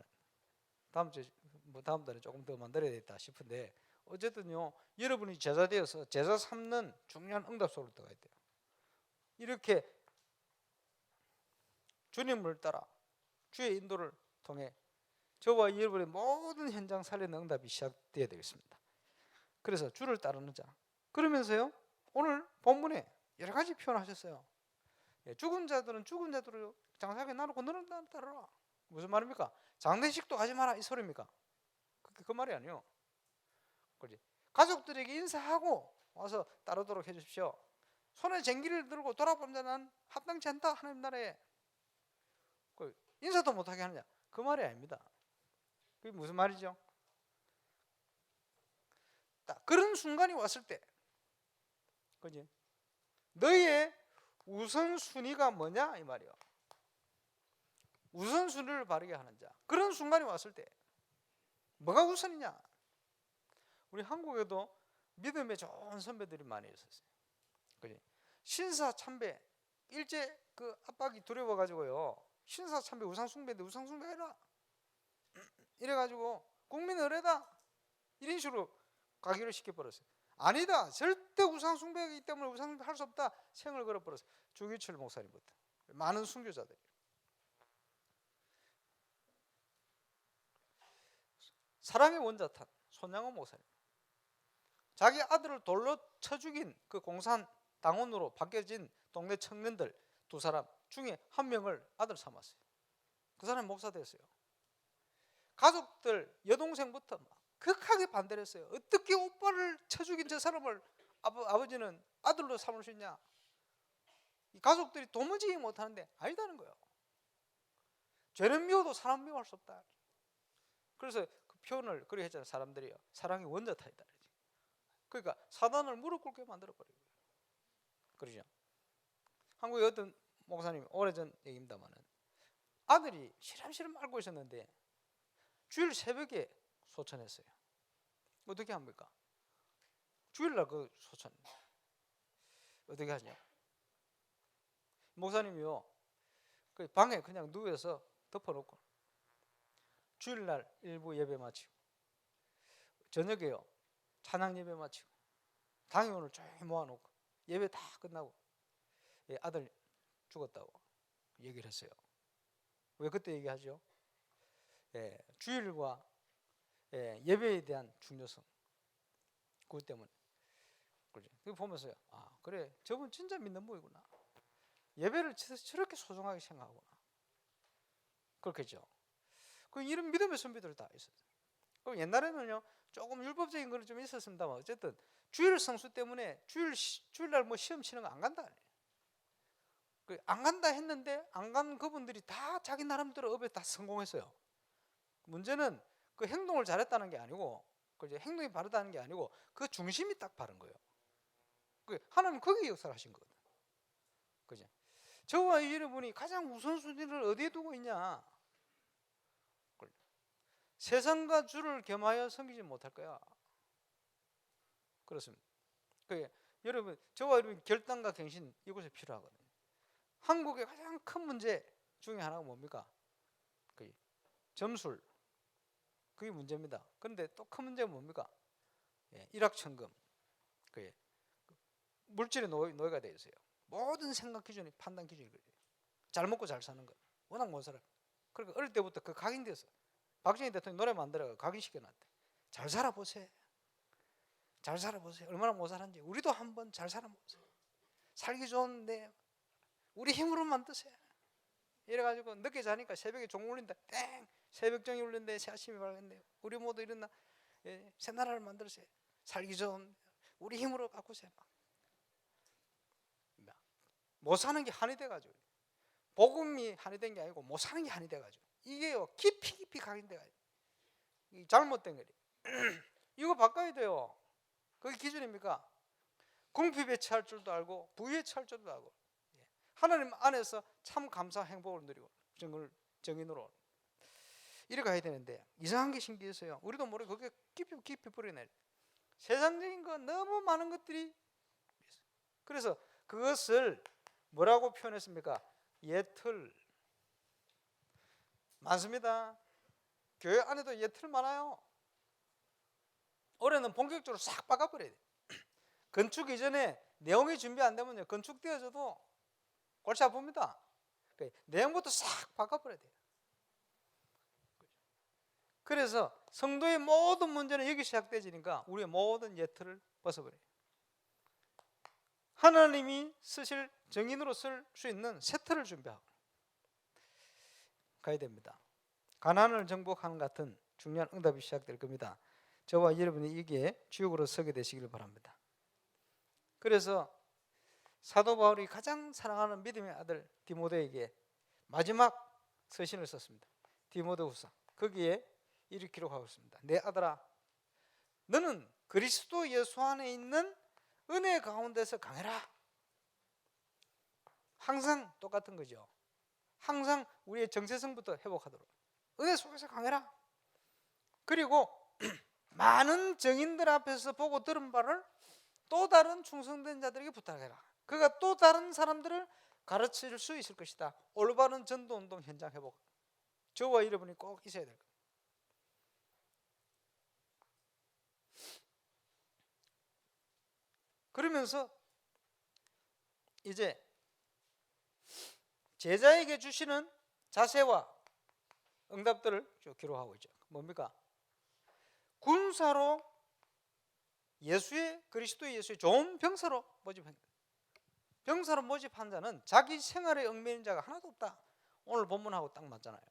다음 달에 조금 더 만들어야 되겠다 싶은데, 어쨌든요, 여러분이 제자 되어서 제자 삼는 중요한 응답 속으로 들어가야 돼요. 이렇게 주님을 따라 주의 인도를 통해 저와 여러분의 모든 현장 살리는 응답이 시작되어야 되겠습니다. 그래서 주를 따르는 자. 그러면서요, 오늘 본문에 여러 가지 표현하셨어요. 죽은 자들은 죽은 자들을 장사하게 나누고 너는 나를 따르라. 무슨 말입니까? 장례식도 하지 마라 이 소리입니까? 그 말이 아니에요. 그렇지? 가족들에게 인사하고 와서 따르도록 해주십시오. 손에 쟁기를 들고 돌아본 자는 합당치 않다 하나님 나라에. 인사도 못하게 하느냐? 그 말이 아닙니다. 그게 무슨 말이죠? 딱 그런 순간이 왔을 때, 그지? 너희의 우선순위가 뭐냐 이 말이요. 우선순위를 바르게 하는 자. 그런 순간이 왔을 때 뭐가 우선이냐? 우리 한국에도 믿음에 좋은 선배들이 많이 있었어요. 그지? 신사참배 일제 그 압박이 두려워 가지고요. 신사참배 우상숭배인데 우상숭배 해라. 이래가지고 국민 의례다 이런 식으로 가기를 시켜버렸어요. 아니다, 절대 우상숭배이기 때문에 우상숭배 할 수 없다, 생을 걸어버렸어요. 주기철 목사님부터 많은 순교자들이. 사랑의 원자탄 손양호 목사님, 자기 아들을 돌로 쳐 죽인 그 공산 당원으로 바뀌어진 동네 청년들 두 사람 중에 한 명을 아들 삼았어요. 그 사람이 목사 됐어요. 가족들 여동생부터 막 극하게 반대를 했어요. 어떻게 오빠를 쳐 죽인 저 사람을 아버지는 아들로 삼을 수 있냐. 이 가족들이 도무지 못하는데 아니다는 거예요. 죄는 미워도 사람 미워할 수 없다. 그래서 그 표현을 그렇게 했잖아요. 사람들이요, 사랑이 원자탄이다. 그러니까 사단을 무릎 꿇게 만들어버리고. 그러죠. 한국의 어떤 목사님, 오래전 얘기입니다만은 아들이 시름시름 앓고 있었는데 주일 새벽에 소천했어요. 어떻게 합니까? 주일날 그 소천 어떻게 하냐? 목사님이요, 그 방에 그냥 누워서 덮어놓고 주일날 일부 예배 마치고 저녁에요 찬양 예배 마치고 당회원을 조용히 모아놓고 예배 다 끝나고 아들 죽었다고 얘기를 했어요. 왜 그때 얘기하죠? 주일과 예배에 대한 중요성, 그것 때문에. 그죠? 그거 보면서요, 아 그래, 저분 진짜 믿는 분이구나. 예배를 저렇게 소중하게 생각하구나. 그렇겠죠. 그 이런 믿음의 선비들 다 있었어요. 그럼 옛날에는요 조금 율법적인 거는 좀 있었습니다만 어쨌든 주일 성수 때문에 주일날 뭐 시험 치는 거 안 간다. 안 간다 했는데 안 간 그분들이 다 자기 나름대로 업에 다 성공했어요. 문제는 그 행동을 잘했다는 게 아니고, 그 행동이 바르다는 게 아니고 그 중심이 딱 바른 거예요. 하나님 거기에 역사를 하신 거거든. 그죠? 저와 여러분이 가장 우선순위를 어디에 두고 있냐? 세상과 주를 겸하여 섬기지 못할 거야. 그렇습니다. 여러분, 저와 여러분 결단과 갱신 이곳에 필요하거든요. 한국의 가장 큰 문제 중에 하나가 뭡니까? 점술, 그게 문제입니다. 그런데 또 큰 문제가 뭡니까? 일확천금, 물질의 노예가 되어 있어요. 모든 생각 기준이, 판단 기준이 그래요. 잘 먹고 잘 사는 것, 워낙 못 살아. 그러니까 어릴 때부터 그 각인돼서 박정희 대통령이 노래 만들어서 각인시켜놨대. 잘 살아보세요. 잘 살아보세요. 얼마나 못 살았는지 우리도 한번 잘 살아보세요. 살기 좋은데 우리 힘으로 만드세요. 이래가지고 늦게 자니까 새벽에 종 울린다. 땡! 새벽종이 울린데 새 아침이 밝은데 우리 모두 일어나 새 나라를 만들세요. 살기 좋은 우리 힘으로 가꾸세요. 못 사는 게 한이 돼가지고, 복음이 한이 된 게 아니고 못 사는 게 한이 돼가지고, 이게요 깊이 각인돼가지고 잘못된 거예요. 이거 바꿔야 돼요. 그게 기준입니까? 궁핍 배치할 줄도 알고 부유 배치할 줄도 알고, 하나님 안에서 참 감사 행복을 누리고 정인으로 이래 가야 되는데 이상한 게 신기해서요, 우리도 모르게 그게 깊이 뿌려내. 세상적인 거 너무 많은 것들이. 그래서 그것을 뭐라고 표현했습니까? 예틀. 많습니다. 교회 안에도 예틀 많아요. 올해는 본격적으로 싹 바꿔버려야 돼. 건축 이전에 내용이 준비 안 되면요 건축되어져도 골치 아픕니다. 내용부터 싹 바꿔버려야 돼요. 그래서 성도의 모든 문제는 여기 시작되지니까 우리의 모든 예틀을 벗어버려요. 하나님이 쓰실 정인으로 쓸 수 있는 새 틀을 준비하고 가야 됩니다. 가난을 정복하는 같은 중요한 응답이 시작될 겁니다. 저와 여러분이 이게 주역으로 서게 되시길 바랍니다. 그래서 사도 바울이 가장 사랑하는 믿음의 아들 디모데에게 마지막 서신을 썼습니다. 디모데후서, 거기에 이렇게 기록하고 있습니다. 내 아들아, 너는 그리스도 예수 안에 있는 은혜 가운데서 강해라. 항상 똑같은 거죠. 항상 우리의 정체성부터 회복하도록 은혜 속에서 강해라. 그리고 많은 정인들 앞에서 보고 들은 바를 또 다른 충성된 자들에게 부탁해라. 그가 또 다른 사람들을 가르칠 수 있을 것이다. 올바른 전도운동 현장 회복. 저와 여러분이 꼭 있어야 될 겁니다. 그러면서 이제 제자에게 주시는 자세와 응답들을 기록하고 있죠. 뭡니까? 군사로 그리스도 예수의 좋은 병사로 모집한 거예요. 병사로 모집한 자는 자기 생활에 얽매인 자가 하나도 없다. 오늘 본문하고 딱 맞잖아요.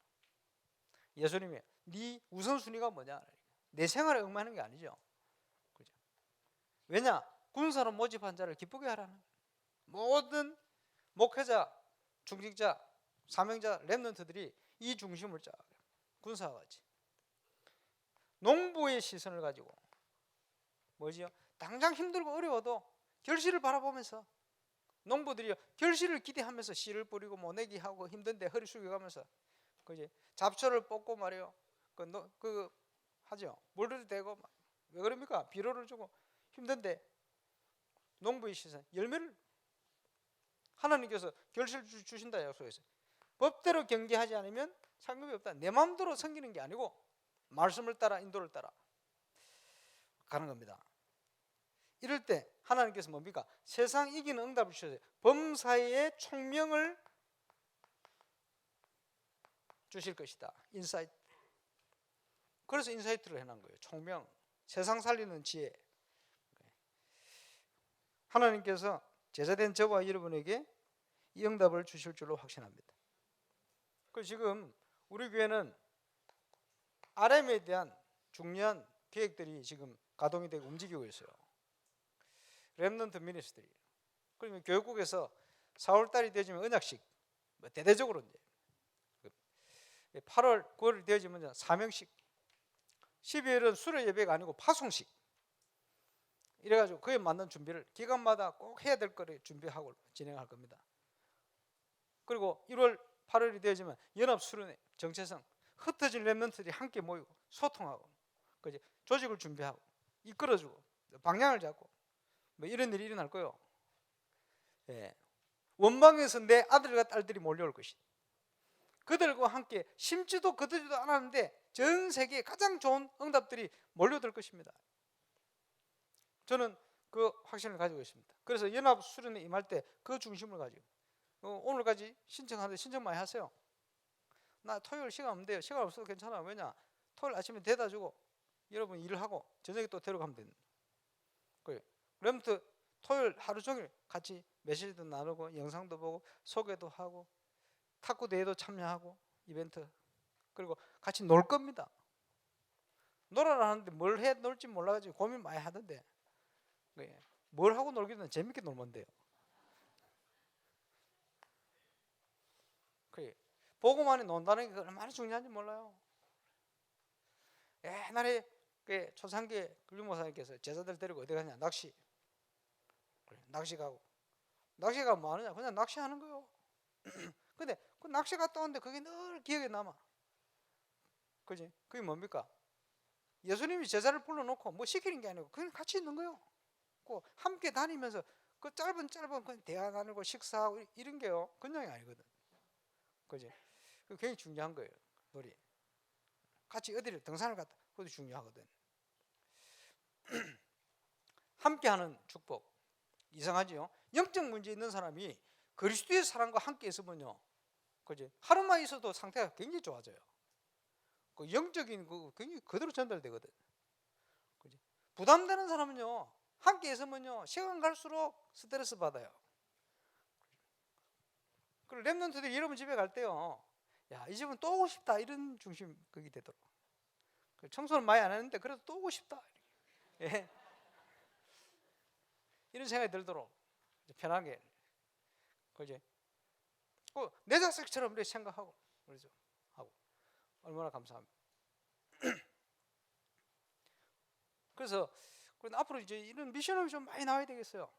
예수님이 네 우선순위가 뭐냐? 내 생활에 얽매이는 게 아니죠. 그죠? 왜냐? 군사로 모집한 자를 기쁘게 하라는 거예요. 모든 목회자, 중직자, 사명자, 렘넌트들이 이 중심을 짜요. 군사와 같이 농부의 시선을 가지고 뭐지요? 당장 힘들고 어려워도 결실을 바라보면서 농부들이 결실을 기대하면서 씨를 뿌리고 모내기 하고 힘든데 허리 숙여가면서 그지 잡초를 뽑고 말이요. 그 하죠. 물을 대고 왜 그럽니까? 비료를 주고 힘든데 농부의 시선 열매를 하나님께서 결실 주신다 약속했어요. 법대로 경계하지 않으면 상급이 없다. 내 마음대로 섬기는 게 아니고 말씀을 따라 인도를 따라 가는 겁니다. 이럴 때 하나님께서 뭡니까? 세상 이기는 응답을 주셔서 범사의 총명을 주실 것이다. 인사이트. 그래서 인사이트를 해놓은 거예요. 총명, 세상 살리는 지혜. 하나님께서 제자된 저와 여러분에게 이 응답을 주실 줄로 확신합니다. 그래서 지금 우리 교회는 RM에 대한 중요한 계획들이 지금 가동이 되고 움직이고 있어요. 렘넌트 미니스트리. 그러면 교육국에서 4월달이 되어지면 언약식, 대대적으로 이제 8월, 9월이 되어지면 사명식, 12월은 수료 예배가 아니고 파송식. 이래가지고 그에 맞는 준비를 기간마다 꼭 해야 될 거를 준비하고 진행할 겁니다. 그리고 1월, 8월이 되어지면 연합수련회, 정체성, 흩어진 렘넌트들이 함께 모이고 소통하고, 그지? 조직을 준비하고 이끌어주고 방향을 잡고 뭐 이런 일이 일어날 거예요. 예. 원방에서 내 아들과 딸들이 몰려올 것이다. 그들과 함께 심지도 거두지도 않았는데 전 세계에 가장 좋은 응답들이 몰려들 것입니다. 저는 그 확신을 가지고 있습니다. 그래서 연합 수련회 임할 때 그 중심을 가지고 오늘까지 신청하는데 신청 많이 하세요. 나 토요일 시간 없는데요. 시간 없어도 괜찮아. 왜냐? 토요일 아침에 데려다 주고 여러분 일을 하고 저녁에 또 데려가면 됩니다. 그러면 토요일 하루 종일 같이 메시지도 나누고 영상도 보고 소개도 하고 탁구 대회도 참여하고 이벤트 그리고 같이 놀 겁니다. 놀아라 하는데 뭘 해 놀지 몰라가지고 고민 많이 하던데 뭘 하고 놀기는 재밌게 놀면 돼요. 보고만이 논다는 게 얼마나 중요한지 몰라요. 옛날에 초창기에 근류목사님께서 제자들 데리고 어디 가냐? 낚시 가고 낚시 가면 뭐 하느냐? 그냥 낚시하는 거예요. 근데 그 낚시 갔다 오는데 그게 늘 기억에 남아. 그지? 그게 뭡니까? 예수님이 제자를 불러놓고 뭐 시키는 게 아니고 그냥 같이 있는 거예요. 함께 다니면서 그 짧은 대화 나누고 식사하고 이런 게요 그냥이 아니거든. 그지? 그 굉장히 중요한 거예요. 놀이. 같이 어디를 등산을 갔다. 그것도 중요하거든. 함께하는 축복. 이상하지요? 영적 문제 있는 사람이 그리스도의 사랑과 함께 있으면요, 그지? 하루만 있어도 상태가 굉장히 좋아져요. 그 영적인 그 굉장히 그대로 전달되거든. 그지? 부담되는 사람은요, 함께 있으면요, 시간 갈수록 스트레스 받아요. 그 렘넌트들이 여러분 집에 갈 때요, 야, 이 집은 또 오고 싶다 이런 중심 그게 되도록. 청소는 많이 안 했는데 그래도 또 오고 싶다. 예. 이런 생각이 들도록 편하게, 그지? 내 자식처럼 이렇게 생각하고 그러죠. 하고 얼마나 감사합니다. 그래서 앞으로 이제 이런 미션을 좀 많이 나와야 되겠어요.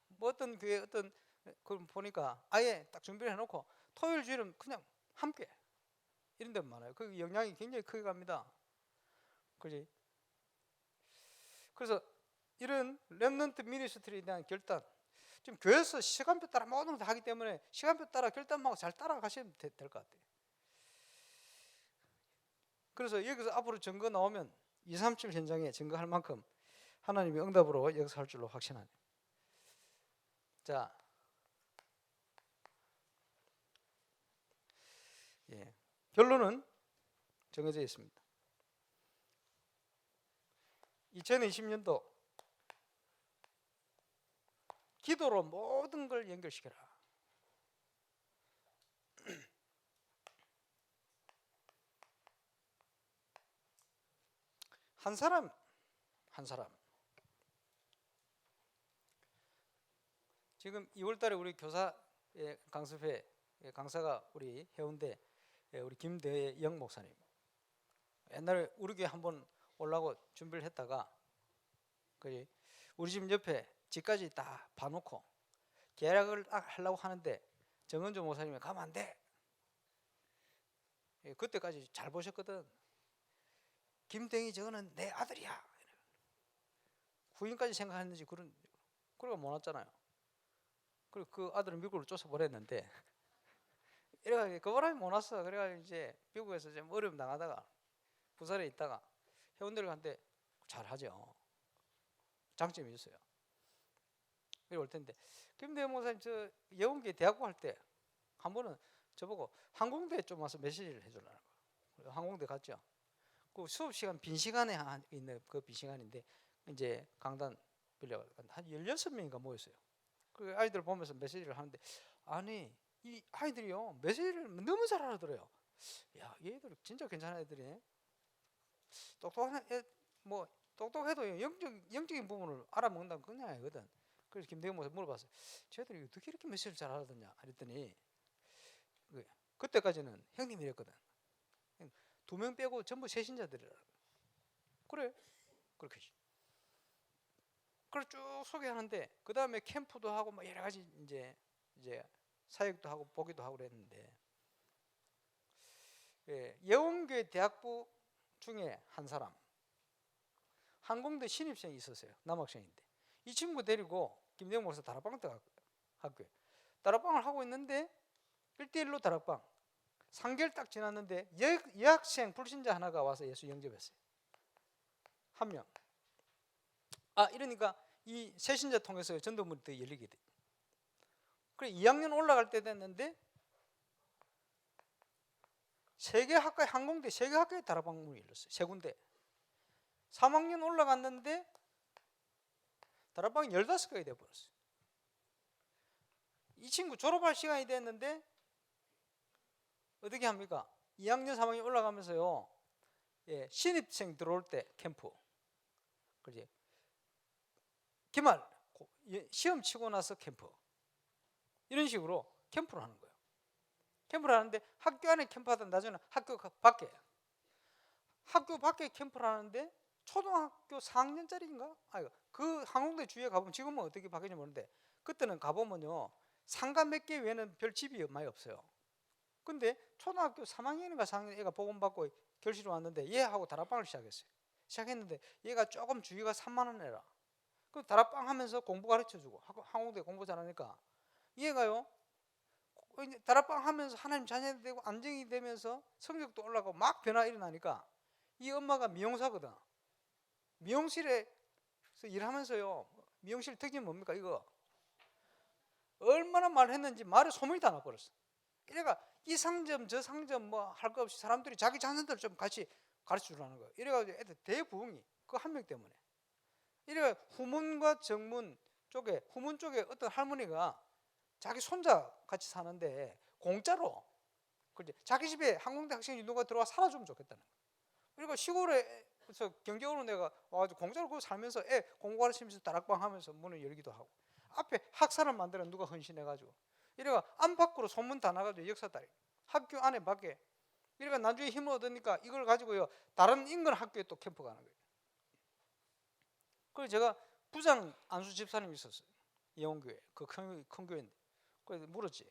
뭐 어떤 교회 어떤 그걸 보니까 아예 딱 준비를 해놓고 토요일 주일은 그냥 함께 이런 데 많아요. 그 영향이 굉장히 크게 갑니다. 그지? 그래서 이런 렘넌트 미니스트리에 대한 결단, 지금 교회에서 시간표 따라 모든 걸 다 하기 때문에 시간표 따라 결단하고 잘 따라가시면 될 것 같아요. 그래서 여기서 앞으로 증거 나오면 237 현장에 증거할 만큼 하나님이 응답으로 역사할 줄로 확신하네요. 자, 결론은 정해져 있습니다. 2020년도 기도로 모든 걸 연결시켜라. 한 사람 지금 2월달에 우리 교사의 강습회 강사가 우리 해운대 우리 김대영 목사님, 옛날에 우리 교회 한번 오려고 준비를 했다가 우리 집 옆에 집까지 다 봐놓고 계약을 하려고 하는데 정은조 목사님이 가면 안 돼. 그때까지 잘 보셨거든. 김대영이 저거는 내 아들이야. 후임까지 생각했는지 그러고 못 왔잖아요. 그리고 그 아들은 미국으로 쫓아보냈는데 이래가지고 그 바람에 못 왔어. 그래가지고 이제 미국에서 좀 어려움 당하다가 부산에 있다가 해운대를 갔는데 잘하죠. 장점이 있어요. 그래 올 텐데 김대영 목사님 저 예원계 대학교 할 때 한 번은 저보고 항공대에 좀 와서 메시지를 해주려는 거예요. 항공대 갔죠. 그 수업 시간 빈 시간에 있는 그 빈 시간인데 이제 강단 빌려 한 16명인가 모였어요. 그 아이들 보면서 메시지를 하는데 아니 이 아이들이요 메시지를 너무 잘 알아들어요. 야 얘들 진짜 괜찮은 애들이네. 똑똑한 애, 뭐 똑똑해도 영적인 부분을 알아먹는다는 그냥 아니거든. 그래서 김대영 목사 물어봤어요. 쟤들이 어떻게 이렇게 메시지를 잘 알아듣냐 그랬더니 그때까지는 형님이 이랬거든. 2명 빼고 전부 세신자들이라. 그래 그렇게. 그걸 쭉 소개하는데 그 다음에 캠프도 하고 뭐 여러 가지 이제 사역도 하고 보기도 하고 그랬는데 예원교회 대학부 중에 한 사람 항공대 신입생이 있었어요. 남학생인데 이 친구 데리고 김대영 목사 다락방 때 학교에 다락방을 하고 있는데 1대1로 다락방 3개월 딱 지났는데 여학생 불신자 하나가 와서 예수 영접했어요. 한 명. 이러니까 이 새신자 통해서 전도문이 더 열리게 돼. 그래 2학년 올라갈 때 됐는데 항공대 3개 학교에 다락방 문이 열렸어요. 3군데. 3학년 올라갔는데 다락방이 15개가 돼버렸어요. 이 친구 졸업할 시간이 됐는데 어떻게 합니까? 2학년 3학년 올라가면서요 신입생 들어올 때 캠프 그렇지? 기말 시험 치고 나서 캠프 이런 식으로 캠프를 하는 거예요. 캠프를 하는데 학교 안에 캠프하던 나중에는 학교 밖에 캠프를 하는데 초등학교 4학년짜리인가? 그 항공대 주위에 가보면 지금은 어떻게 바뀌는지 모르는데 그때는 가보면요 상가 몇 개 외에는 별 집이 많이 없어요. 근데 초등학교 3학년인가 4학년 애가 복음받고 결실을 왔는데 얘하고 다락방을 시작했는데 얘가 조금 주위가 산만한 애라. 그 다락방 하면서 공부 가르쳐주고 항공대 공부 잘하니까 얘가요 다락방 하면서 하나님 자녀 되고 안정이 되면서 성적도 올라가고 막 변화 일어나니까 이 엄마가 미용사거든. 미용실에서 일하면서요 미용실 특징이 뭡니까? 이거 얼마나 말했는지 말에 소문이 다 나버렸어. 이래가 이 상점 저 상점 뭐 할 거 없이 사람들이 자기 자녀들 좀 같이 가르쳐 주라는 거예요. 이래가지고 애들 대부흥이 그 한 명 때문에. 이래 후문과 정문 쪽에 후문 쪽에 어떤 할머니가 자기 손자 같이 사는데 공짜로 자기 집에 항공대 학생이 누가 들어와 살아주면 좋겠다는 거예요. 그리고 시골에서 경제원으로 내가 와가지고 공짜로 그거 살면서 애 공부 가르치면서 다락방 하면서 문을 열기도 하고 앞에 학사를 만들어 누가 헌신해가지고 이래가 안팎으로 소문 다 나가지고 역사다리 학교 안에 밖에 이래가 나중에 힘을 얻으니까 이걸 가지고요 다른 인근 학교에 또 캠프 가는 거예요. 그래서 제가 부장 안수 집사님이 있었어요. 예원교회 그 큰 교회인데 그래서 물었지.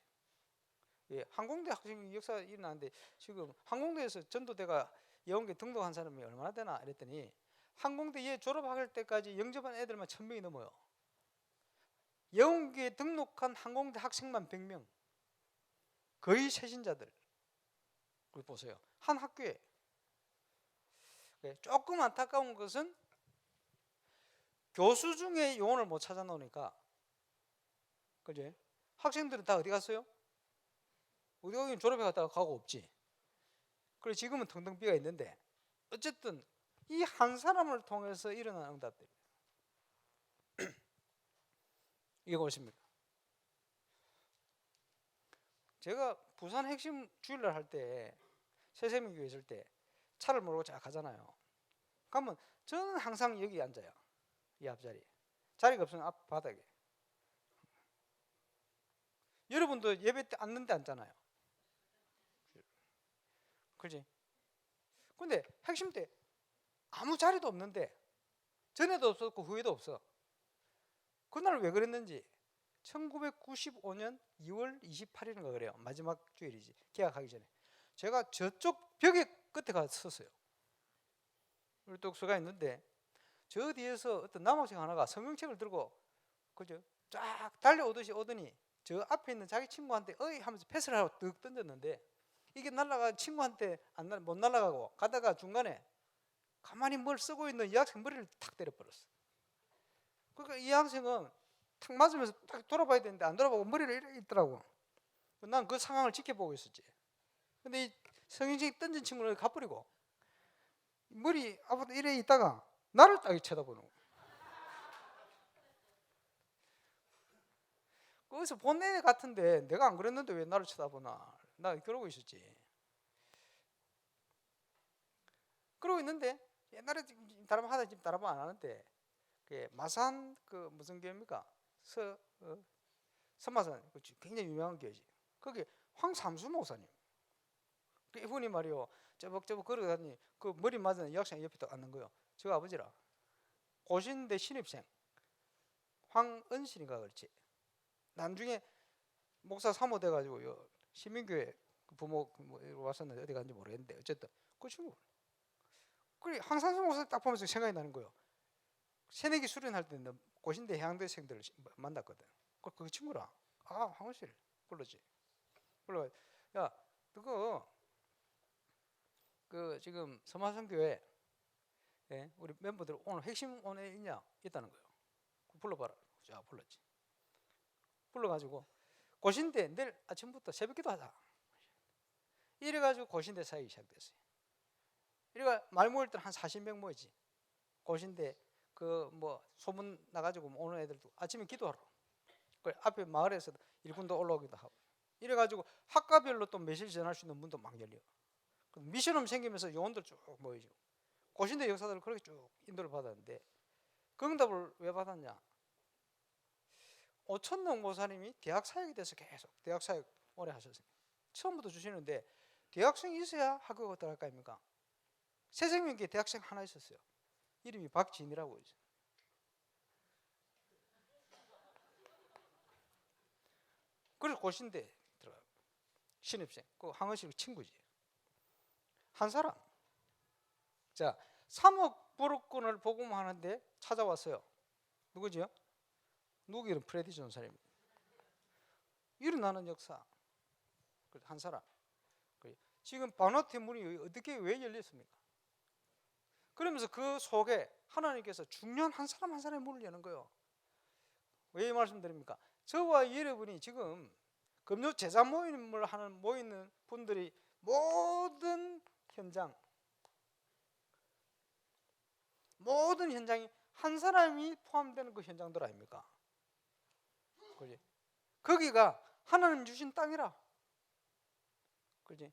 항공대 학생 역사 일어나는데 지금 항공대에서 전도대가 예원교회 등록한 사람이 얼마나 되나 이랬더니 항공대 얘 졸업할 때까지 영접한 애들만 1000명이 넘어요. 영국에 등록한 항공대 학생만 100명. 거의 새신자들. 그걸 보세요. 한 학교에. 조금 안타까운 것은 교수 중에 요원을 못 찾아 놓으니까, 그지? 학생들은 다 어디 갔어요? 어디 가긴 졸업해 갔다가 가고 없지. 그래 지금은 텅텅 비어 있는데, 어쨌든 이 한 사람을 통해서 일어난 응답들. 이거 보십니까? 제가 부산 핵심 주일날 할 때, 새세민교회 있을 때 차를 몰고 쫙 가잖아요. 가면 저는 항상 여기 앉아요. 이 앞자리. 자리가 없으면 앞 바닥에. 여러분도 예배 때 앉는 데 앉잖아요. 그지? 근데 핵심 때 아무 자리도 없는데, 전에도 없었고 후에도 없어. 그날 왜 그랬는지 1995년 2월 28일인가 그래요. 마지막 주일이지. 개학하기 전에. 제가 저쪽 벽에 끝에 가서 섰어요. 우리 독서가 있는데 저 뒤에서 어떤 남학생 하나가 성경책을 들고 그죠? 쫙 달려오듯이 오더니 저 앞에 있는 자기 친구한테 어이 하면서 패스를 하고 뜩 던졌는데, 이게 날아가 친구한테 못 날아가고 가다가 중간에 가만히 뭘 쓰고 있는 이 학생 머리를 탁 때려버렸어. 그러니까 이 학생은 탁 맞으면서 딱 돌아봐야 되는데 안 돌아보고 머리를 이렇게 있더라고. 난 그 상황을 지켜보고 있었지. 근데 이 성경책 던진 친구는 가버리고 머리 앞으로 이래 있다가 나를 딱 쳐다보는 거야. 거기서 본애 같은데 내가 안 그랬는데 왜 나를 쳐다보나. 나 그러고 있었지. 그러고 있는데 옛날에 다락방 하다 지금 다락방 안 하는데, 그 마산 그 무슨 교회입니까? 선마산 굉장히 유명한 교회지. 거기 황삼수 목사님. 그 이분이 말이요 저벅저벅 걸어가더니 그 머리 맞은 여학생 옆에 딱 앉는 거요. 저 아버지라. 고신대 신입생 황은실인가 그렇지. 나중에 목사 사모 돼가지고 시민교회 부모 왔었는데 어디 갔는지 모르겠는데 어쨌든 그 친구. 그래 황산수 목사 딱 보면서 생각이 나는 거예요. 새내기 수련할 때 고신대 해양대생들을 만났거든. 그 친구라. 아 황은실 불렀지. 불러. 야 그거 그 지금 서마성교회 우리 멤버들 오늘 핵심 오늘 있냐? 있다는 거예요. 불러봐라. 자 불렀지. 불러가지고 고신대 내일 아침부터 새벽기도 하자. 이래가지고 고신대 사역이 시작됐어요. 이래가 말 모일 때는 한 40명 모이지. 고신대 그 뭐 소문 나가지고 오는 애들도 아침에 기도하러. 그 앞에 마을에서 일꾼도 올라오기도 하고. 이래가지고 학과별로 또 메시지 전할 수 있는 문도 막 열려. 미션홈 생기면서 요원들 쭉 모이죠. 고신대 역사들을 그렇게 쭉 인도를 받았는데, 그 응답을 왜 받았냐? 오천동 목사님이 대학 사역에 대해서 계속 대학 사역 오래 하셨어요. 처음부터 주시는데 대학생이 있어야 학교가 들어갈 거 아닙니까? 새생명교회 대학생 하나 있었어요. 이름이 박진이라고 있어요. 그래서 고신대 들어가요. 신입생. 그 항어실 친구지. 한 사람. 자, 3억 불어권을 복음하는데 찾아왔어요. 누구지요? 누구기는 프레디 전사님. 일어나는 역사. 한 사람. 지금 바나티 문이 어떻게 왜 열렸습니까? 그러면서 그 속에 하나님께서 중요한 한 사람 한 사람의 문을 여는 거예요. 왜 이 말씀드립니까? 저와 여러분이 지금 금요 제자 모임을 하는 모이는 분들이 모든 현장이 한 사람이 포함되는 그 현장들 아닙니까? 그지? 거기가 하나님 주신 땅이라. 그지?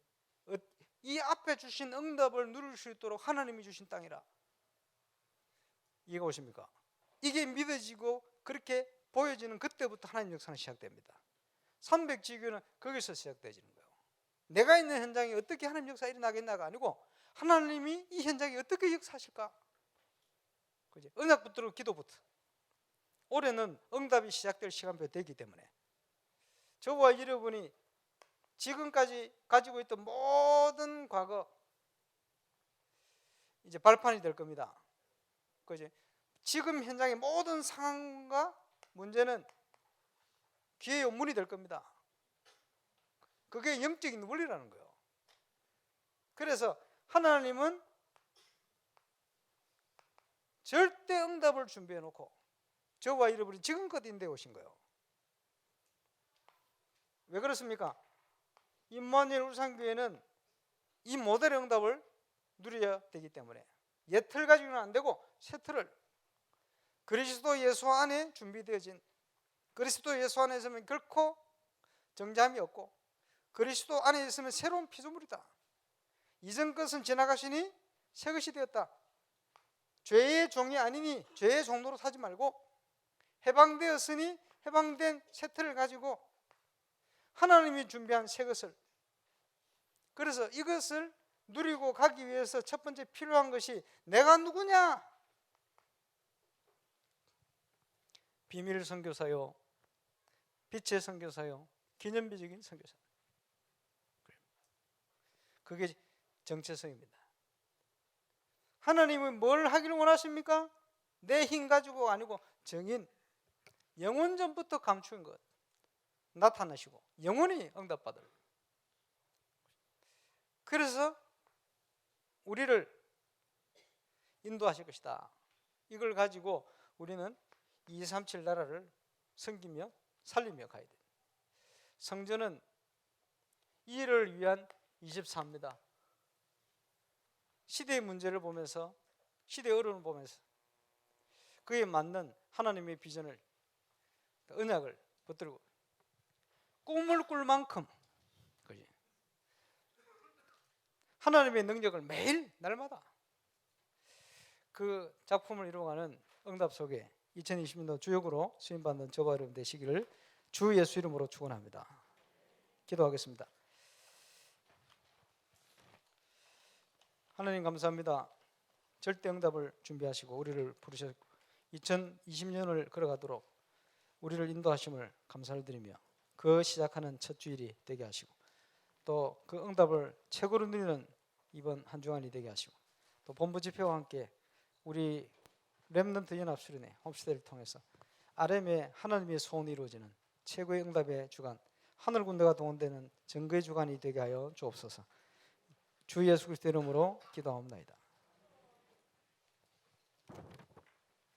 이 앞에 주신 응답을 누릴 수 있도록 하나님이 주신 땅이라. 이해가 오십니까? 이게 믿어지고 그렇게 보여지는 그때부터 하나님 역사는 시작됩니다. 300지교는 거기서 시작되지는 거예요. 내가 있는 현장에 어떻게 하나님 역사 일어나겠나가 아니고 하나님이 이 현장에 어떻게 역사하실까? 그지? 언약부터 기도부터. 올해는 응답이 시작될 시간표 되기 때문에 저와 여러분이 지금까지 가지고 있던 모든 과거 이제 발판이 될 겁니다. 그지? 지금 현장의 모든 상황과 문제는 기회의 원문이 될 겁니다. 그게 영적인 원리라는 거예요. 그래서 하나님은 절대 응답을 준비해 놓고 저와 여러분이 지금껏 인도해 오신 거예요. 왜 그렇습니까? 임마누엘 울산교회는 이 모델의 응답을 누려야 되기 때문에 옛 틀 가지고는 안 되고 새 틀을 그리스도 예수 안에 준비되어진, 그리스도 예수 안에 있으면 결코 정잠이 없고 그리스도 안에 있으면 새로운 피조물이다. 이전 것은 지나가시니 새 것이 되었다. 죄의 종이 아니니 죄의 종로로 사지 말고 해방되었으니 해방된 새 틀을 가지고 하나님이 준비한 새 것을, 그래서 이것을 누리고 가기 위해서 첫 번째 필요한 것이 내가 누구냐? 비밀 선교사요, 빛의 선교사요, 기념비적인 선교사. 그게 정체성입니다. 하나님은 뭘 하기를 원하십니까? 내 힘 가지고 아니고 정인, 영원 전부터 감추인 것 나타나시고 영원히 응답받을. 그래서 우리를 인도하실 것이다. 이걸 가지고 우리는 237 나라를 섬기며 살리며 가야 돼요. 성전은 이 일을 위한 24입니다. 시대의 문제를 보면서, 시대의 어려움을 보면서 그에 맞는 하나님의 비전을, 언약을 붙들고 꿈을 꿀 만큼 하나님의 능력을 매일 날마다 그 작품을 이루어가는 응답 속에 2020년도 주역으로 수임받는 저와 여러분 되시기를 주 예수 이름으로 축원합니다. 기도하겠습니다. 하나님 감사합니다. 절대 응답을 준비하시고 우리를 부르셨고 2020년을 걸어가도록 우리를 인도하심을 감사를 드리며 그 시작하는 첫 주일이 되게 하시고 또 그 응답을 최고로 누리는 이번 한 주간이 되게 하시고 또 본부 집회와 함께 우리 렘넌트 연합수련회 홈스테이를 통해서 RM의 하나님의 소원이 이루어지는 최고의 응답의 주간, 하늘 군대가 동원되는 증거의 주간이 되게 하여 주옵소서. 주 예수 그리스도 이름으로 기도하옵나이다.